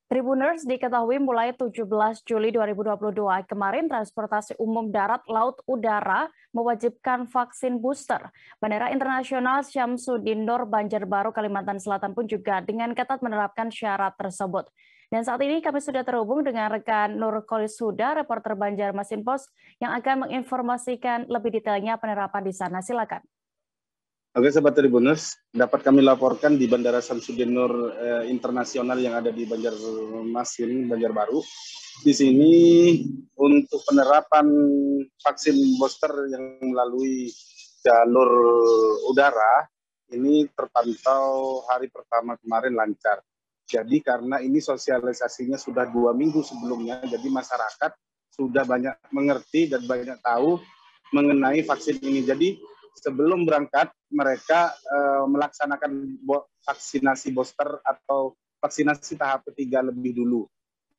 Tribuners diketahui mulai 17 Juli 2022 kemarin transportasi umum darat, laut, udara mewajibkan vaksin booster. Bandara Internasional Syamsuddin Nur Banjarbaru, Kalimantan Selatan pun juga dengan ketat menerapkan syarat tersebut. Dan saat ini kami sudah terhubung dengan rekan Nur Kholisuda, reporter Banjarmasin Post, yang akan menginformasikan lebih detailnya penerapan di sana. Silakan. Oke, Sobat Tribuners, dapat kami laporkan di Bandara Syamsuddin Nur Internasional yang ada di Banjarmasin, Banjarbaru. Di sini untuk penerapan vaksin booster yang melalui jalur udara, ini terpantau hari pertama kemarin lancar. Jadi karena ini sosialisasinya sudah 2 minggu sebelumnya, jadi masyarakat sudah banyak mengerti dan banyak tahu mengenai vaksin ini. Jadi sebelum berangkat, mereka melaksanakan vaksinasi booster atau vaksinasi tahap ketiga lebih dulu.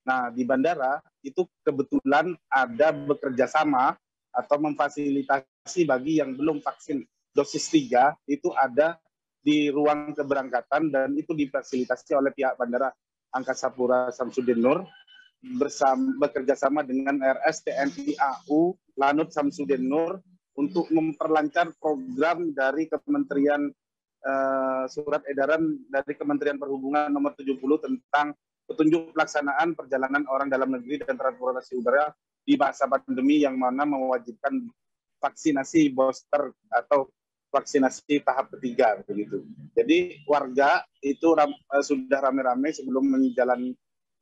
Nah, di bandara itu kebetulan ada bekerja sama atau memfasilitasi bagi yang belum vaksin dosis 3, itu ada di ruang keberangkatan dan itu difasilitasi oleh pihak Bandara Angkasa Pura Syamsuddin Nur bekerja sama dengan RS TNI AU Lanut Syamsuddin Nur untuk memperlancar program dari Kementerian Surat Edaran dari Kementerian Perhubungan nomor 70 tentang petunjuk pelaksanaan perjalanan orang dalam negeri dan transportasi udara di masa pandemi, yang mana mewajibkan vaksinasi booster atau vaksinasi tahap ketiga begitu. Jadi warga itu sudah rame-rame sebelum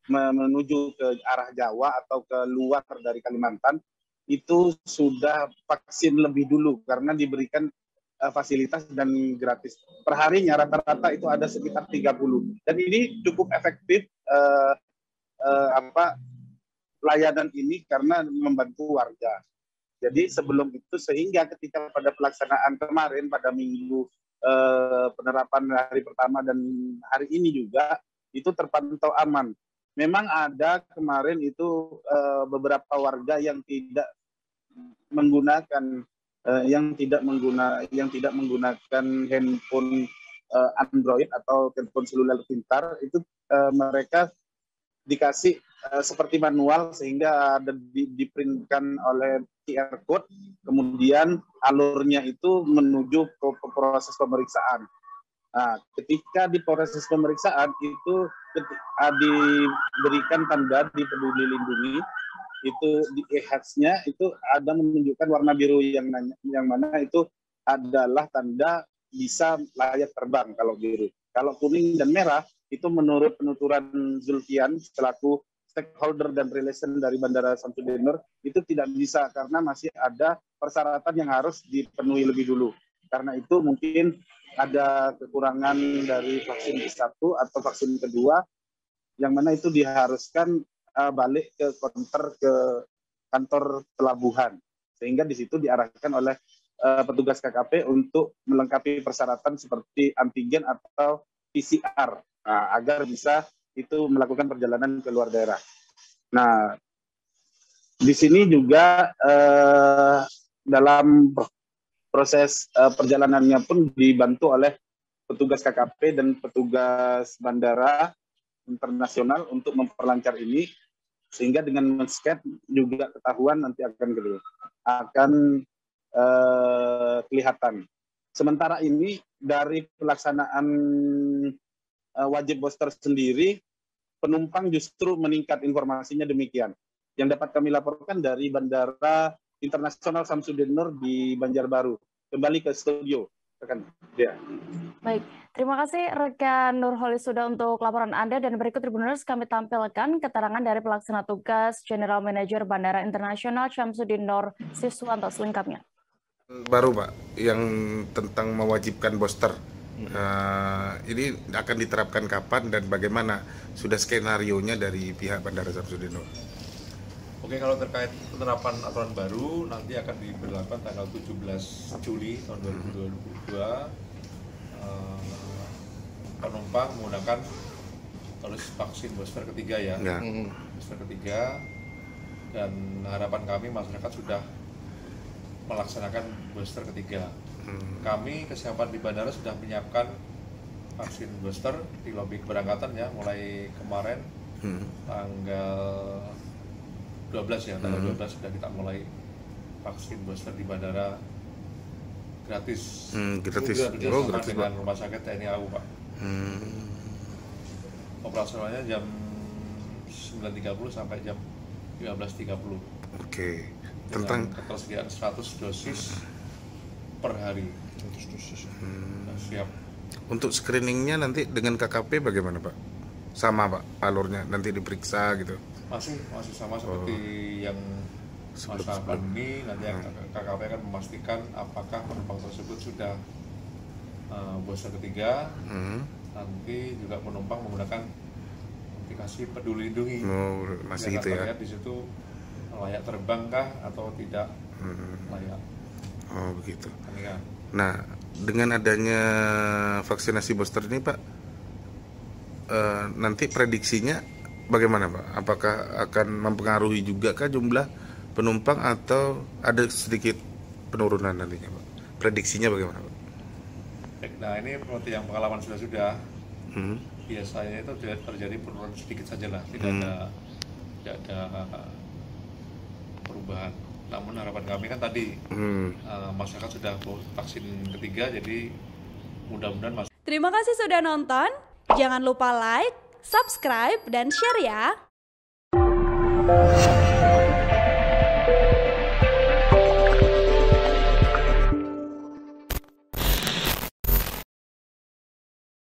menuju ke arah Jawa atau ke luar dari Kalimantan, itu sudah vaksin lebih dulu karena diberikan fasilitas dan gratis. Perharinya rata-rata itu ada sekitar 30. Dan ini cukup efektif layanan ini karena membantu warga. Jadi sebelum itu, sehingga ketika pada pelaksanaan kemarin pada minggu penerapan hari pertama dan hari ini juga itu terpantau aman. Memang ada kemarin itu beberapa warga yang tidak menggunakan handphone Android atau telepon seluler pintar, itu mereka dikasih seperti manual sehingga ada diprintkan oleh QR code, kemudian alurnya itu menuju ke proses pemeriksaan. Nah, ketika di proses pemeriksaan itu diberikan tanda di Peduli Lindungi, itu di e-health-nya itu ada menunjukkan warna biru yang mana itu adalah tanda bisa layak terbang kalau biru. Kalau kuning dan merah itu menurut penuturan Zulfian selaku stakeholder dan relation dari Bandara Syamsuddin Nur itu tidak bisa karena masih ada persyaratan yang harus dipenuhi lebih dulu. Karena itu mungkin ada kekurangan dari vaksin satu atau vaksin kedua, yang mana itu diharuskan balik ke kantor pelabuhan, sehingga di situ diarahkan oleh petugas KKP untuk melengkapi persyaratan seperti antigen atau PCR agar bisa itu melakukan perjalanan ke luar daerah. Nah, di sini juga dalam proses perjalanannya pun dibantu oleh petugas KKP dan petugas bandara internasional untuk memperlancar ini, sehingga dengan men-scan juga ketahuan nanti akan kelihatan. Sementara ini dari pelaksanaan wajib booster sendiri, penumpang justru meningkat, informasinya demikian. Yang dapat kami laporkan dari Bandara Internasional Syamsuddin Nur di Banjarbaru. Kembali ke studio. Ya. Baik, terima kasih rekan Nur Kholisuda untuk laporan Anda, dan berikut Tribuners kami tampilkan keterangan dari pelaksana tugas General Manager Bandara Internasional Syamsuddin Nur Siswanto selengkapnya. Baru Pak, yang tentang mewajibkan booster. Ini akan diterapkan kapan dan bagaimana? Sudah skenario-nya dari pihak Bandara Syamsuddin Nur. Oke, kalau terkait penerapan aturan baru nanti akan diberlakukan tanggal 17 Juli tahun 2022. Penumpang menggunakan vaksin booster ketiga ya. Booster ketiga, dan harapan kami masyarakat sudah melaksanakan booster ketiga. Kami kesiapan di bandara sudah menyiapkan vaksin booster di lobi keberangkatan ya, mulai kemarin tanggal 12 ya, tanggal 12 sudah kita mulai vaksin booster di bandara gratis. Gratis. Bekerjasama Gratis, dengan Pak. Rumah Sakit TNI AU, Pak. Operasionalnya jam 9.30 sampai jam 15.30. Oke. Dengan Tentang ketersediaan 100 dosis per hari. 100 dosis. Siap. untuk screeningnya nanti dengan KKP bagaimana Pak? Sama Pak alurnya nanti diperiksa gitu? Masih sama seperti yang masa pandemi. Nanti KKP akan memastikan apakah penumpang tersebut sudah booster ketiga. Nanti juga penumpang menggunakan aplikasi Peduli Lindungi. Masih gitu ya? Lihat di situ layak terbang kah atau tidak layak. Oh begitu. Kan. Nah dengan adanya vaksinasi booster ini Pak, nanti prediksinya bagaimana Pak? Apakah akan mempengaruhi juga kah jumlah penumpang atau ada sedikit penurunan nantinya Pak? Prediksinya bagaimana Pak? Nah ini seperti yang pengalaman sudah biasanya itu terjadi penurunan sedikit saja lah, tidak ada perubahan. Namun harapan kami kan tadi masyarakat sudah vaksin ketiga, jadi mudah-mudahan Terima kasih sudah nonton. Jangan lupa like, subscribe, dan share ya.